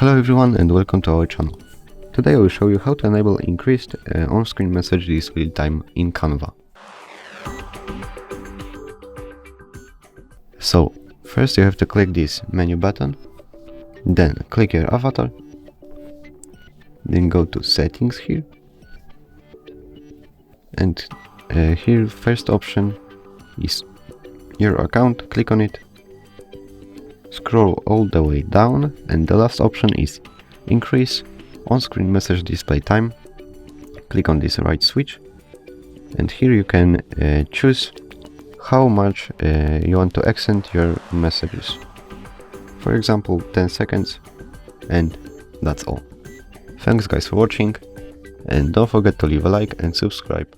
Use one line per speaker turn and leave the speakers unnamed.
Hello everyone and welcome to our channel. Today I will show you how to enable increased on-screen message display time in Canva. So first you have to click this menu button, then click your avatar, then go to settings here, and here first option is your account, click on it, scroll all the way down, and the last option is increase on-screen message display time. Click on this right switch, and here you can choose how much you want to extend your messages. For example, 10 seconds, and that's all. Thanks guys for watching, and don't forget to leave a like and subscribe.